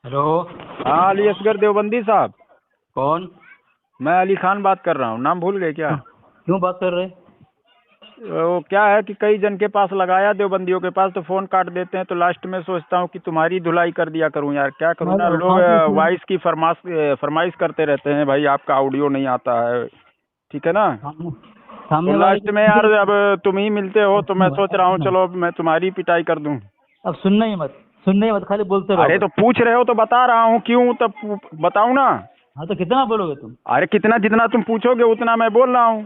Hello. हाँ, अली असगर देवबंदी साहब। कौन? मैं अली खान बात कर रहा हूँ। नाम भूल गए क्या? क्यों बात कर रहे? वो क्या है कि कई जन के पास लगाया देवबंदियों के पास, तो फोन काट देते हैं, तो लास्ट में सोचता हूँ कि तुम्हारी धुलाई कर दिया करूँ। यार क्या करूँ ना, लोग वॉइस की फरमाइश करते रहते हैं, भाई आपका ऑडियो नहीं आता है। ठीक है ना। तो सामने वाले लास्ट में यार अब तुम ही मिलते हो, तो मैं सोच रहा हूँ सुनना। चलो अब मैं तुम्हारी पिटाई कर दूँ। अब सुनना ही मत, खाली बोलते रहो अरे बस। तो पूछ रहे हो तो बता रहा हूँ क्यों, तब बताऊँ ना। हाँ तो कितना बोलोगे तुम? अरे कितना जितना तुम पूछोगे उतना मैं बोल रहा हूँ।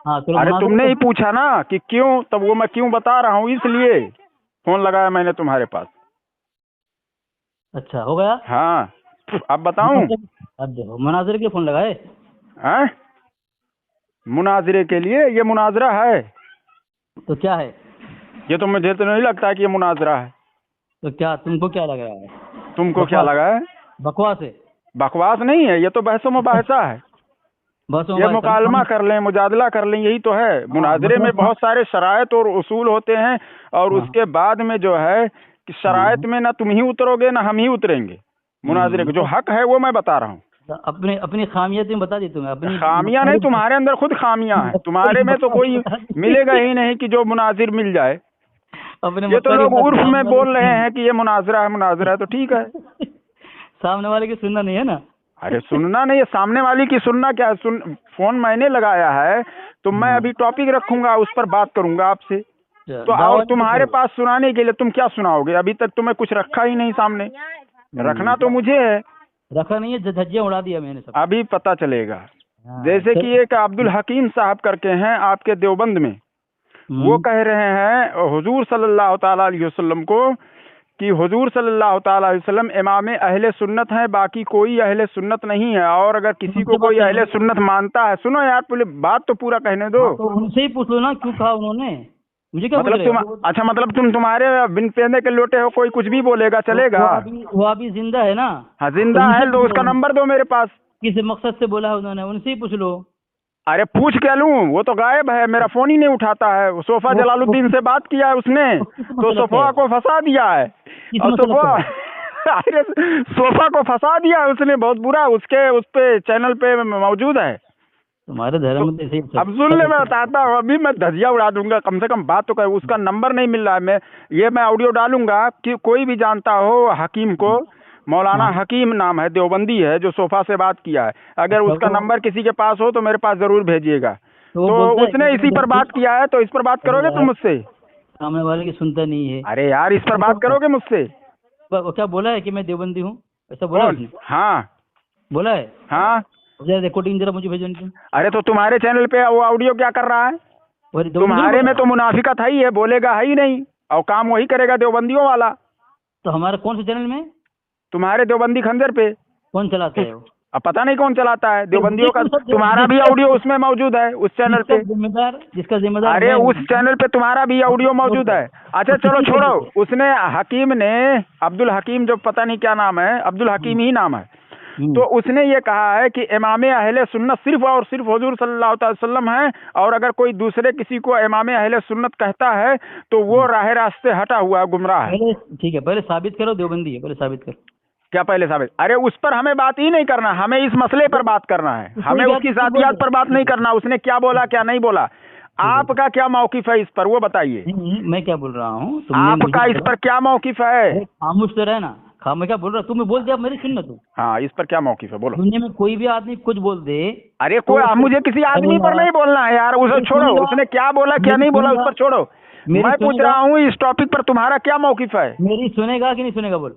हाँ चलो अरे मुनाजिरा तुमने तो। ही पूछा ना कि क्यों, तब वो मैं क्यों बता रहा हूँ, इसलिए फोन लगाया मैंने तुम्हारे पास। अच्छा हो गया। हाँ, अब बताऊं? मुनाजिरा, अब देखो मुनाजिरे के लिए फोन लगाए। हैं? मुनाजरे के लिए? ये मुनाजरा है? तो क्या है? ये तो मुझे तो नहीं लगता है कि ये मुनाजरा है। तो क्या तुमको क्या लग रहा है? तुमको क्या बकवास। लगा है? बकवास है। बकवास नहीं है, ये तो बहसो मुबाहिसा है। बस ये मोबाइल मुकालमा कर लें, मुजादला कर लें, यही तो है। हाँ मुनाजरे में मतलब हाँ। बहुत सारे शराइत और उसूल होते हैं, और हाँ उसके बाद में जो है कि हाँ। शराइत में ना तुम ही उतरोगे ना हम ही उतरेंगे। मुनाजरे का जो मतलब हक है वो मैं बता रहा हूँ। अपने अपनी खामियत में बता दी तुम्हें अपनी खामियां नहीं, तुम्हारे अंदर खुद खामियां हैं। तुम्हारे में तो बकवास कोई बता दी। मिलेगा ही नहीं कि जो मुनाजिर मिल जाए। अपने ये तो मक्का की लोग बात उर्फ सामने में वाले बोल रहे की हैं कि ये मुनाजरा है, मुनाजरा है, तो ठीक है। सामने वाले की सुनना नहीं है ना। अरे सुनना नहीं है, सामने वाली की सुनना क्या है? फोन मैंने लगाया है, तो मैं हाँ। अभी टॉपिक रखूंगा, उस पर बात करूंगा आपसे। अच्छा, तो और दावा नहीं देते तुम्हारे हो? पास सुनाने के लिए तुम क्या सुनाओगे? अभी तक तुम्हें कुछ रखा ही नहीं सामने। रखना तो द- मुझे है। रखा नहीं है, धज्जियां उड़ा दिया मैंने सब। अभी पता चलेगा। हाँ जैसे चल। कि एक अब्दुल हकीम साहब करके हैं आपके देवबंद में, वो हम्म। कह रहे हैं हुजूर सल्लल्लाहु ताला अलैहि वसल्लम को कि हुजूर सल्लल्लाहु ताला अलैहि वसल्लम इमाम अहले सुन्नत हैं, बाकी कोई अहले सुन्नत नहीं है। और अगर तो किसी को उनसे बात कोई कर अहले लो। सुन्नत मानता है, सुनो यार पहले बात तो पूरा कहने दो। हाँ तो उनसे ही पूछ लो ना, क्यों कहा उन्होंने? मुझे क्या पूछ मतलब रहे तुम, हो? अच्छा मतलब तुम्हारे बिन पेंदे के लोटे हो, कोई कुछ भी बोलेगा चलेगा? वो अभी जिंदा है ना। हाँ तो जिंदा उनसे है, तो पूछ उसका लो, नंबर दो मेरे पास। किस मकसद से बोला है उन्होंने, उनसे ही पूछ लो। अरे पूछ क्या लूं, वो तो गायब है, मेरा फोन ही नहीं उठाता है। वो सोफा वो जलालुद्दीन से बात किया है उसने, किस तो मसलब का सोफा है? को फंसा दिया है। किस और मसलब का सोफा है? अरे सोफा को फंसा दिया है उसने, बहुत बुरा। उसके उस पे चैनल पे मौजूद है। तुम्हारे धर्म तो में तो ऐसे ही अब सुन ले, मैं बताता सब। हूँ, अभी मैं धजिया उड़ा दूंगा, कम से कम बात तो कर। उसका नंबर नहीं मिल रहा है। मैं ऑडियो डालूंगा कि कोई भी जानता हो हकीम को, मौलाना हाँ हकीम नाम है, देवबंदी है, जो सोफा से बात किया है। अगर अच्छा उसका नंबर किसी के पास हो तो मेरे पास जरूर भेजिएगा। तो वो तो बोलता है कि उसने इसी पर बात किया है, तो इस पर बात अरे करोगे तुम यार, मुझसे? सामने वाले की सुनता नहीं है। अरे यार इस पर बात करोगे मुझसे? वो क्या बोला है कि मैं देवबंदी हूँ? ऐसा बोला कौन? उसने? हाँ बोला है? हाँ। जरा रिकॉर्डिंग जरा मुझे भेजो उनकी। अरे तो तुम्हारे चैनल पे वो ऑडियो क्या कर रहा है? और देवबंदी थोड़ी तुम्हारे बोला में है। तो मुनाफिकत है ही है, बोलेगा है ही नहीं, और काम वही करेगा देवबंदियों वाला। तो हमारा कौन से चैनल में? तुम्हारे देवबंदी खंजर पे। कौन चलाता है वो? अब पता नहीं कौन चलाता है फिर मुझे देवबंदियों का। क्यों सब तुम्हारा भी ऑडियो उसमें मौजूद है, उस चैनल पे। जिसका जिम्मेदार अरे मैं उस हूँ। चैनल पे तुम्हारा भी ऑडियो मौजूद है। अच्छा वो चलो किसी को छोड़ो। बोले। उसने हकीम ने, अब्दुल हकीम, जो पता नहीं क्या नाम है, अब्दुल हकीम ही नाम है। तो उसने ये कहा है कि इमाम अहले सुन्नत सिर्फ और सिर्फ हुजूर सल्लल्लाहु अलैहि वसल्लम हैं, और अगर कोई दूसरे किसी को इमाम अहले सुन्नत कहता है तो वो राह रास्ते हटा हुआ गुमराह है। पहले ठीक है, पहले साबित करो देवबंदी है, पहले साबित करो। क्या पहले साबित? अरे उस पर हमें बात ही नहीं करना, हमें इस मसले पर बात करना है। तो कोई हमें बात उसकी नहीं, बोल जातियात दो। पर बात नहीं ठीक है, करना, उसने क्या बोला क्या नहीं बोला। ठीक है। आपका क्या मौकिफ है इस पर, वो बताइए। नहीं, मैं क्या बोल रहा हूँ, तुमने मुझे आपका इस बोला। पर क्या मौकिफ है? अरे खामोश तो रहे ना। मैं क्या बोल रहा हूँ, तुम्हें बोल दिया, मेरी सुन ना तू। हाँ, इस पर क्या मौकिफ है, बोलो। दुनिया में कोई भी आदमी कुछ बोल दे अरे तो कोई, मुझे किसी अरे आदमी पर यार, नहीं बोलना है यार, उसे मेरी छोड़ो। सुनेगा, उसने क्या बोला क्या मेरी नहीं बोला उस सुनेगा, पर छोड़ो। मेरी मैं पूछ सुनेगा, रहा हूँ इस टॉपिक पर तुम्हारा क्या मौकिफ है? मेरी सुनेगा कि नहीं सुनेगा बोल।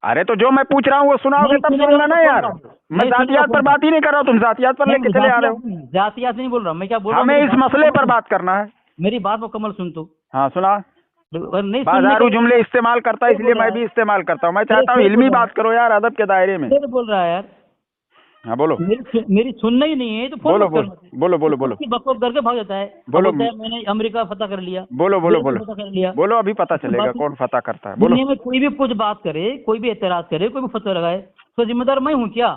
अरे तो जो मैं पूछ रहा हूँ वो सुनाओगे नहीं तब सुनेगा सुनूंगा तो ना फोन यार। काट दो। मैं नहीं सुनेगा जातियात फोन पर काट बात ही नहीं कर रहा हूँ, तुम जातियात पर दो। लेके नहीं चले आ रहे हो। जातियात नहीं बोल रहा हूँ, मैं क्या बोल रहा हूँ, हमें मेरी इस बात मसले मुकम्मल पर सुन। बात करना है। मेरी बात मुकम्मल सुन तू। हाँ सुना। और नहीं सुनने का बाजारू जुमले इस्तेमाल करता है, फिर इसलिए बोल रहा मैं है। भी इस्तेमाल करता हूँ। मैं अरे चाहता हूँ फिर बोल इल्मी रहा है। बात करो यार, अदब के दायरे में। फिर बोल रहा है यार। हाँ बोलो मेरी सुनना ही नहीं है तो फोन बोलो मत बोलो करना। बोलो बोलो उसको बोलो उसकी बकवास करके भाग जाता है। अब बोलो बोलता है मैंने अमेरिका फतह कर लिया, बोलो बोलो देश बोलो फतह कर लिया। बोलो, अभी पता उसकी चलेगा बात कौन फतह करता है, बोलो। दुनिया में कोई भी कुछ बात करे, कोई भी एतराज करे, कोई भी फतवा लगाए, तो जिम्मेदार मैं हूँ क्या?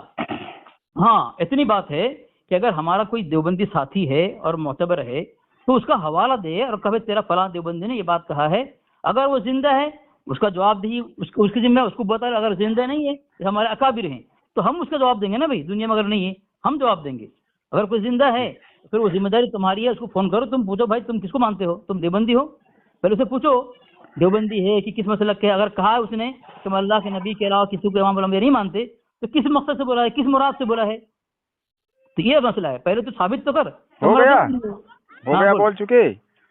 हाँ इतनी बात है कि अगर हमारा कोई देवबंदी साथी है और मोतबर है तो उसका हवाला दे और कहे तेरा फलां देवबंदी ने ये बात कहा है। अगर वो जिंदा है उसका जवाब दी, उसकी जिम्मे उसको बता, अगर जिंदा नहीं है, हमारे अकाबिर हैं, तो हम उसका जवाब देंगे ना भाई, दुनिया में अगर नहीं है हम जवाब देंगे। अगर कोई जिंदा है तो फिर वो जिम्मेदारी तुम्हारी है, उसको फोन करो, तुम पूछो भाई तुम किसको मानते हो, तुम देवबंदी हो, पहले उसे पूछो देवबंदी है कि किस मसलक के। अगर कहा है उसने कि मैं अल्लाह के नबी के अलावा किसी को इमाम नहीं मानते, तो किस मकसद से बोला है, किस मुराद से बोला है, तो ये मसला है, पहले तो साबित तो कर। हो गया, बोल चुके।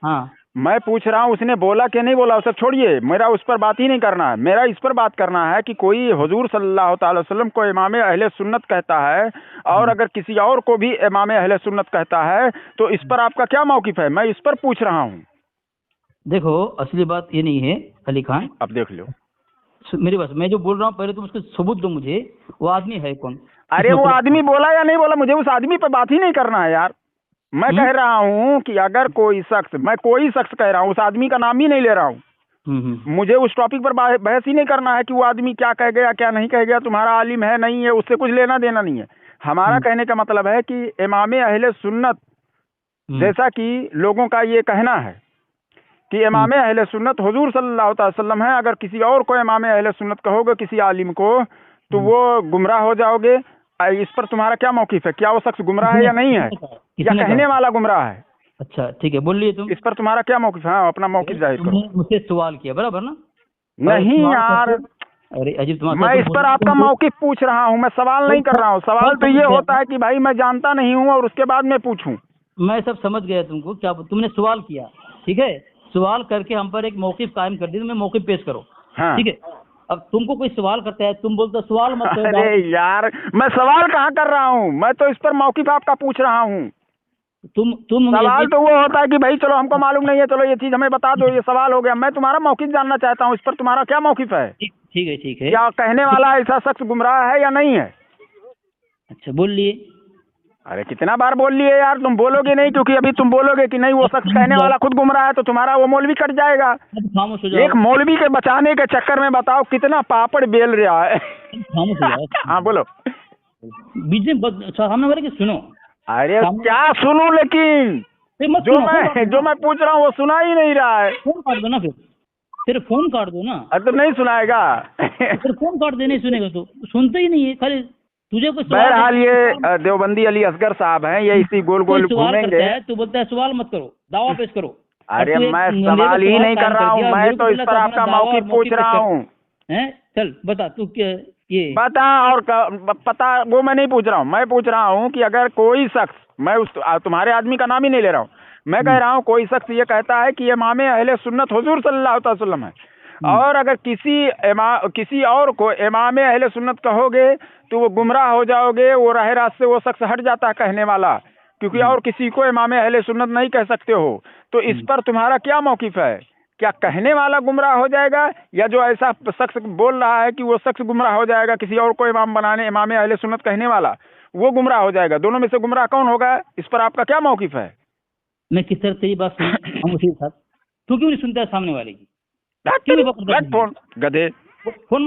हाँ मैं पूछ रहा हूँ उसने बोला कि नहीं बोला, उसे छोड़िए, मेरा उस पर बात ही नहीं करना है। मेरा इस पर बात करना है कि कोई हुजूर सल्लल्लाहु अलैहि वसल्लम को इमाम अहले सुन्नत कहता है और अगर किसी और को भी इमाम अहले सुन्नत कहता है तो इस पर आपका क्या मौकिफ है, मैं इस पर पूछ रहा हूँ। देखो असली बात ये नहीं है अली खान, अब देख लो मेरी बात, मैं जो बोल रहा हूँ पहले तुम उसको सबूत दो मुझे, वो आदमी है कौन। अरे वो आदमी बोला या नहीं बोला, मुझे उस आदमी पर बात ही नहीं करना है यार। मैं कह रहा हूँ कि अगर कोई शख्स, मैं कोई शख्स कह रहा हूँ, उस आदमी का नाम ही नहीं ले रहा हूँ। मुझे उस टॉपिक पर बहस ही नहीं करना है कि वो आदमी क्या कह गया क्या नहीं कह गया, तुम्हारा आलिम है नहीं है, उससे कुछ लेना देना नहीं है। हमारा कहने का मतलब है कि इमाम अहले सुन्नत, जैसा कि लोगों का ये कहना है कि इमाम अहले सुन्नत हुजूर सल्लल्लाहु अलैहि वसल्लम है, अगर किसी और को इमाम अहले सुन्नत कहोगे, किसी आलिम को, तो वो गुमराह हो जाओगे। इस पर तुम्हारा क्या मौकिफ है, क्या वो शख्स गुमराह है या नहीं है, या कहने वाला गुमराह है? अच्छा ठीक है, बोलिए तुम, इस पर तुम्हारा क्या मौकिफ है? हाँ, अपना मौकिफ जाहिर करो। मुझसे सवाल किया बराबर ना? नहीं यार, अरे अजीब, मैं इस पर आपका मौकिफ पूछ रहा हूँ, मैं सवाल नहीं कर रहा हूँ। सवाल तो ये होता है कि भाई मैं जानता नहीं हूँ और उसके बाद मैं पूछूं। मैं सब समझ गया तुमको, क्या तुमने सवाल किया, ठीक है, सवाल करके हम पर एक मौकिफ कायम कर दी, तुम्हें मौकिफ पेश करो। हाँ। ठीक है, अब तुमको कोई सवाल करता है, तुम बोलते सवाल मत करो। अरे यार, मैं सवाल कहाँ कर रहा हूँ, मैं तो इस पर मौकिफ आपका पूछ रहा हूँ। तुम सवाल तो वो होता है कि भाई चलो हमको मालूम नहीं है, चलो ये चीज हमें बता दो, ये सवाल हो गया। मैं तुम्हारा मौकिफ जानना चाहता हूँ, इस पर तुम्हारा क्या मौकिफ है? ठीक है ठीक है, क्या कहने वाला ऐसा शख्स गुमराह है या नहीं है? अच्छा बोलिए। अरे कितना बार बोल लिए यार, तुम बोलोगे नहीं, क्योंकि अभी तुम बोलोगे कि नहीं वो शख्स कहने वाला खुद गुमराह है, तो तुम्हारा वो मौलवी कट जाएगा। एक मौलवी के बचाने के चक्कर में बताओ कितना पापड़ बेल रहा है। हाँ बोलो। बीच में सामने वाले की सुनो। अरे क्या सुनूं, लेकिन जो मैं पूछ रहा हूँ वो सुना ही नहीं रहा है। फोन काट दो ना, फिर फोन काट दो ना। तो नहीं सुनाएगा। फिर फोन काट दे, नहीं सुनेगा तो सुनते ही नहीं है, खाली तुझे कुछ। बहरहाल ये देवबंदी अली असगर साहब हैं, ये इसी गोल गोल घूमेंगे। तू बोलता है सवाल मत करो, दावा पेश करो। अरे मैं सवाल ही नहीं कर रहा हूँ, मैं तो इस पर आपका मौकिफ पूछ रहा हूँ। चल बता तू क्या ये बता, और पता वो मैं नहीं पूछ रहा हूँ। मैं पूछ रहा हूँ कि अगर कोई शख्स, मैं उस तुम्हारे आदमी का नाम ही नहीं ले रहा हूँ, मैं कह रहा हूँ कोई शख्स ये कहता है कि इमाम अहले सुन्नत हुजूर सल्लल्लाहु अलैहि वसल्लम है, और अगर किसी और को इमाम अहले सुन्नत कहोगे तो वो गुमराह हो जाओगे, वो राह रास्त से वो शख्स हट जाता है कहने वाला, क्योंकि और किसी को इमाम अहले सुन्नत नहीं कह सकते हो। तो इस पर तुम्हारा क्या मौकिफ है? क्या कहने वाला गुमराह हो जाएगा, या जो ऐसा शख्स बोल रहा है कि वो शख्स गुमराह हो जाएगा, किसी और को इमाम बनाने, इमाम अहले सुन्नत कहने वाला, वो गुमराह हो जाएगा? दोनों में से गुमराह कौन होगा? इस पर आपका क्या मौकिफ है? मैं किस तरह से ये बात सुन, हम उसी के साथ, तू क्यों नहीं सुनता है सामने वाले की? फोन गधे, फोन